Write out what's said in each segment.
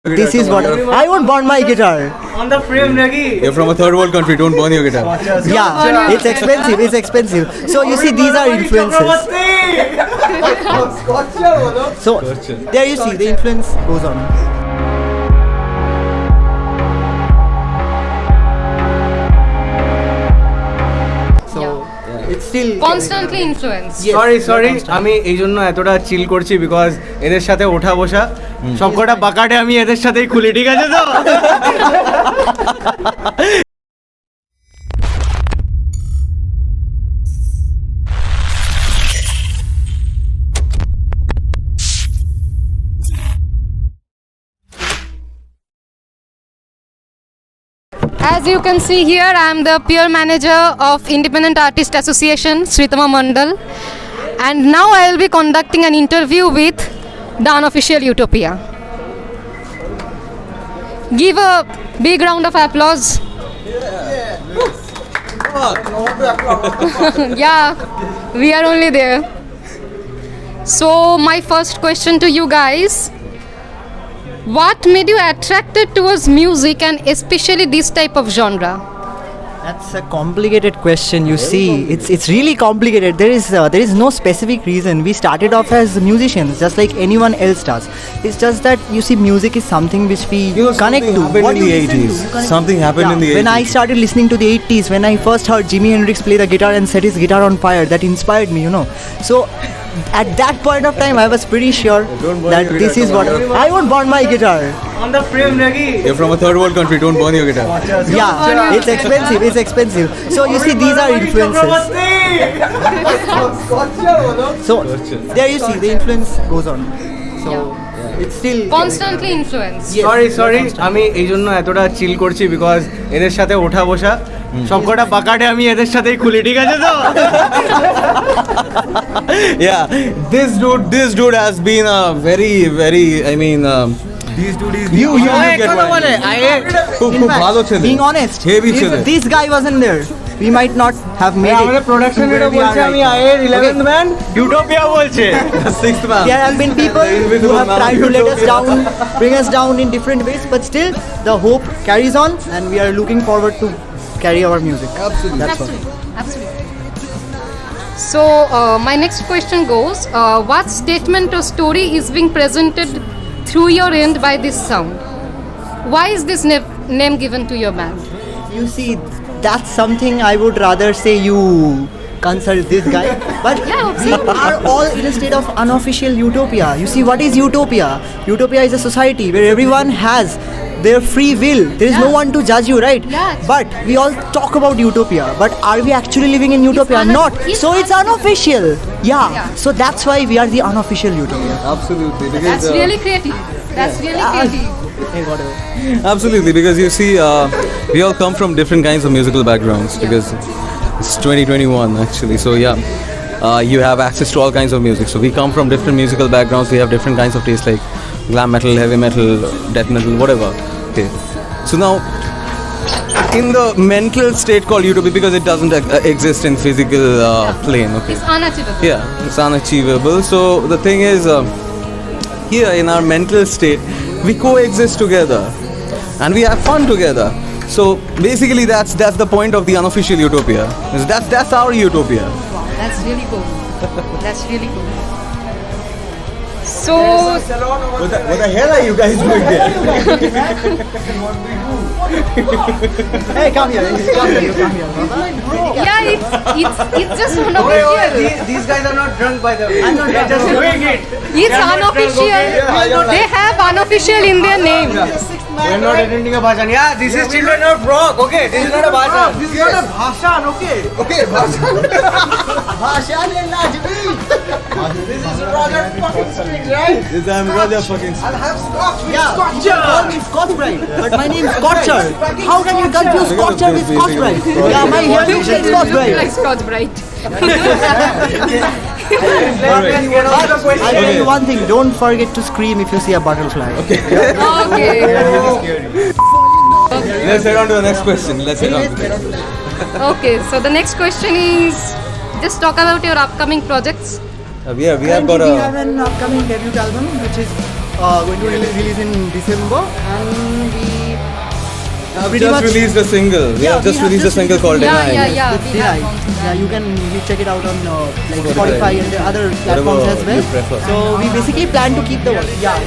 This is what I won't burn my guitar. On the frame, Nagi. You're from a third world country, don't burn your guitar. Yeah, it's expensive. It's expensive. So you see, these are influences. So there you see, the influence goes on. It's still constantly influenced. Sorry আমি এই জন্য এতটা চিল করছি because এদের সাথে ওঠা বসা সবকটা বাকাটে আমি এদের সাথেই খুলি, ঠিক আছে তো? As you can see here, I am the peer manager of Independent Artist Association, Sritama Mandal. And now I will be conducting an interview with the Unofficial Utopia. Give a big round of applause. Yeah, we are only there. So my first question to you guys: what made you attracted towards music and especially this type of genre? That's a complicated question. You see, it's really complicated. There is no specific reason. We started off as musicians, just like anyone else does. It's just that you see, music is something which we connect to. What in the 80s? Something happened in the 80s. When I started listening to the 80s, when I first heard Jimi Hendrix play the guitar and set his guitar on fire, that inspired me, So at that point of time, I was pretty sure that this is what I won't burn my guitar. On the frame, Nagi. You're from a third world country, don't burn your guitar. Yeah, it's expensive. It's expensive. So you see, these are influences. So there you see, the influence goes on. So it's still Constantly influenced. Sorry আমি এই জন্য এতটা চিল করছি because এদের সাথে ওঠা বসা সবকটা বাকাটে আমি এদের সাথেই খুলি, ঠিক আছে তো? Yeah, this dude has been a very I mean these dude is you get what I mean. খুব ভালো ছেলে, being honest, heavy ছেলে। if this guy wasn't there, we might not have made it. আমাদের production to এটা where we are বলছে আমি right now. আয়ের 11th man utopia বলছে। Sixth man. There have been people who have tried to let us down, bring us down in different ways, but still the hope carries on, and we are looking forward to carry our music. Absolutely. That's all. Absolutely. So my next question goes: what statement or story is being presented through your end by this sound? Why is this name given to your band? You see, that's something I would rather say you consult this guy. But we are all in a state of unofficial utopia. You see, what is utopia? Utopia is a society where everyone has their free will. There is no one to judge you, right? Yeah. But we all talk about utopia. But are we actually living in utopia? Not. So it's unofficial. Yeah. So that's why we are the unofficial utopia. Absolutely. Because, That's really creative. That's really creative. Hey, whatever. Absolutely, because you see, we all come from different kinds of musical backgrounds. Because it's 2021 actually, so yeah, you have access to all kinds of music. So we come from different musical backgrounds. We have different kinds of tastes, like glam metal, heavy metal, death metal, whatever. Okay. So now, in the mental state called utopia, because it doesn't exist in physical plane. Okay. It's unachievable. Yeah, it's unachievable. So the thing is, here in our mental state, we coexist together and we have fun together. So basically, that's the point of the unofficial utopia. That's our utopia. That's really cool. That's really cool. So What the hell are you guys doing there? Hey, come here. Come here. Come here. yeah, it's just unofficial. These guys are not drunk, by the way. I'm not They're just drunk. doing it. It's unofficial. They have unofficial in their name. We're not attending a bhajan. Yeah, this is children of rock. Okay, this is not a bhajan. This is not a bhasan. Okay. Okay, bhajan. This is Roger fucking Springs, right? I'm Roger fucking. I'll have scotch with Yeah, scotcher. call me Scotch Brite, but my name is Scotcher. How can you confuse Scotcher with Scotch Brite? Yeah, my hair looks like Scotch Like Brite. Scotch Brite. I'll tell you one thing, don't forget to scream if you see a butterfly. Okay. Okay. Let's head on to the next question. Let's head on. Okay. So the next question is, just talk about your upcoming projects. We have got We a. have an upcoming debut album, which is going to release in December, and we pretty just much released a single. We have just released a single called Yeah, Deny. yeah, yeah. With We have Deny. gone through Yeah, you check it out on like Spotify. Spotify and the other platforms as well. you prefer. So we basically plan to keep the word. Yeah,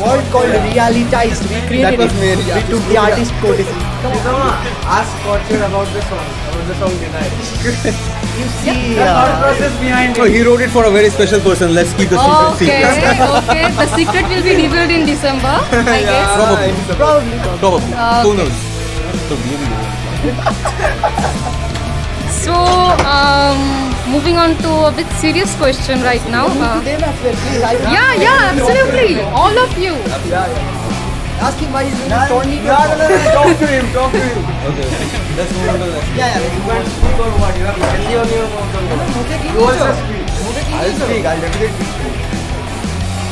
word called realitized. We created That was it. made, yeah. We took the artist courtesy. Ask Fortune about the song Denied. You see, process behind So he wrote it for a very special person. Let's keep the secret Okay, secret. okay. The secret will be revealed in December, I guess. Probably. Probably. Who Okay. knows? So really. So, moving on to a bit serious question right now. Yeah, absolutely. All of you. ask him why he's doing a tornado. Talk to him. Okay. Let's move on to the next. Yeah. You can't speak or what? You have Hindi on your mouth or what? You also speak. I'll speak. I'll definitely speak.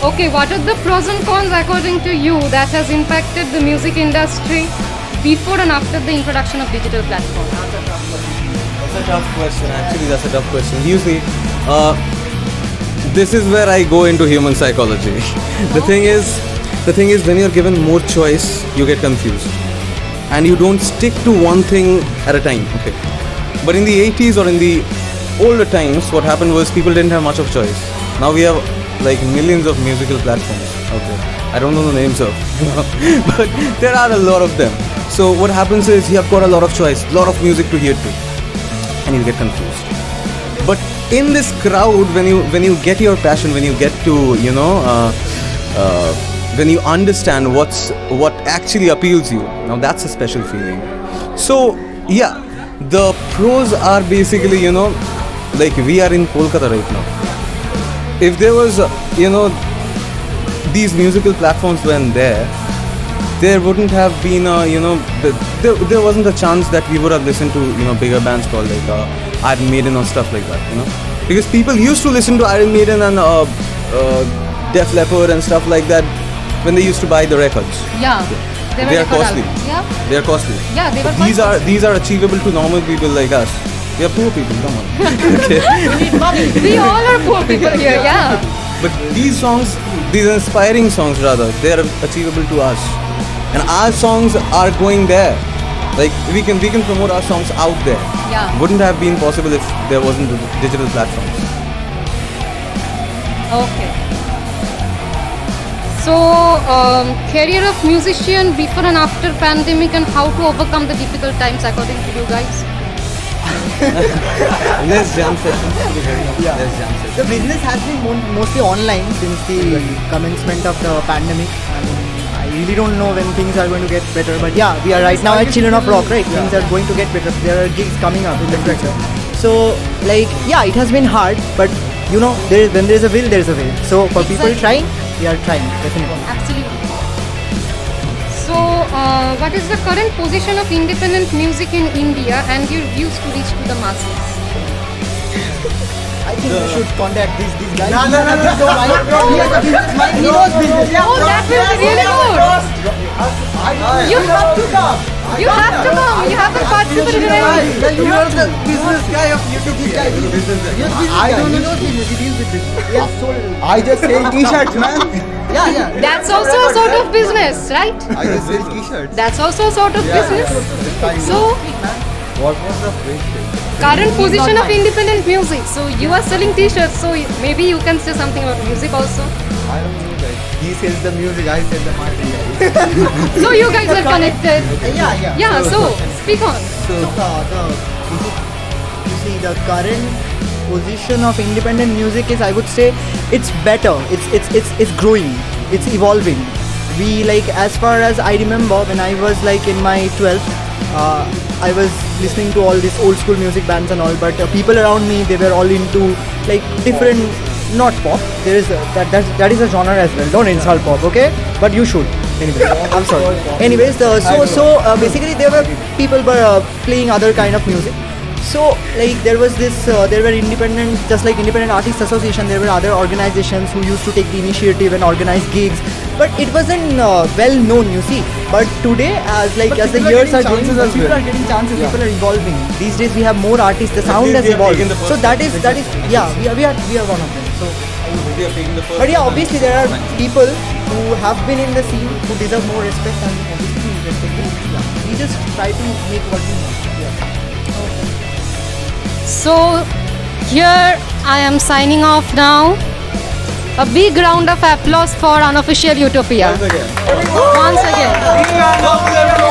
Okay, what are the pros and cons according to you that has impacted the music industry before and after the introduction of digital platforms? That's a tough question. Actually, that's a tough question. You see, this is where I go into human psychology. The thing is, when you're given more choice, you get confused, and you don't stick to one thing at a time. Okay, but in the 80s or in the older times, what happened was people didn't have much of choice. Now we have like millions of musical platforms out there. I don't know the names of, but there are a lot of them. So what happens is you have got a lot of choice, lot of music to hear to, and you get confused. But in this crowd, when you get your passion, when you get to when you understand what actually appeals you, now that's a special feeling. So yeah, the pros are basically like we are in Kolkata right now. If there was these musical platforms weren't there wouldn't have been there wasn't a chance that we would have listened to bigger bands called like Iron Maiden or stuff like that, because people used to listen to Iron Maiden and Def Leppard and stuff like that when they used to buy the records. Yeah, They are record costly. albums. Yeah, They are costly. yeah, they were. But quite these are achievable to normal people like us. We are poor people, come on. Okay. costly. We all are poor people here. Yeah. But these songs, these inspiring songs rather, they are achievable to us. And our songs are going there. Like we can promote our songs out there. Yeah. Wouldn't have been possible if there wasn't the digital platforms. Okay. So, career of musician before and after pandemic and how to overcome the difficult times according to you guys? Less jam sessions. Yeah. Less jam sessions. The business has been mostly online since the commencement of the pandemic. I really don't know when things are going to get better, but yeah, we are right now at Children of Rock, right? Things are going to get better. There are gigs coming up in the future. So, like, yeah, it has been hard, but when there is a will, there is a way. So, for people Exactly. trying, we are trying, definitely. Absolutely. So, what is the current position of independent music in India and your views to reach to the masses? I think we should contact these guys. No. He has a business mind. He knows business. Oh, that will be really good. You have to come. You have to come. You haven't participated in any. You are the business guy of Utopia. I don't know business. He deals with business. He has sold. I just sell t-shirts, man. Yeah. That's also a sort of business, right? I just sell t-shirts. That's also a sort of business. So, What was the phrase? current position of independent music. So, you are selling t-shirts. So, maybe you can say something about music also. I don't know, guys. He sells the music, I sell the marketing. So, you guys are connected. Yeah. Yeah, so, speak on. You see, the current position of independent music is, I would say, it's better. It's growing. It's evolving. We as far as I remember, when I was in my 12th, I was listening to all these old school music bands and all, but people around me, they were all into different, not pop. There is that is a genre as well. Don't insult pop, okay? But you should. Anyway, I'm sorry. Anyways, basically there were people were playing other kind of music. So there was there were independent, just like Independent Artists Association, there were other organizations who used to take the initiative and organize gigs, but it wasn't well known, you see. But today, as the years are going, people are getting chances, people are evolving. These days we have more artists, the sound has evolved. So that is we are one of them. So we have taken the first. But yeah, obviously there are Thanks. people who have been in the scene who deserve more respect and obviously we respect them. Yeah. We just try to make what we want. Yeah. So here I am signing off now. A big round of applause for Unofficial Utopia. Once again. Once again. Welcome everyone.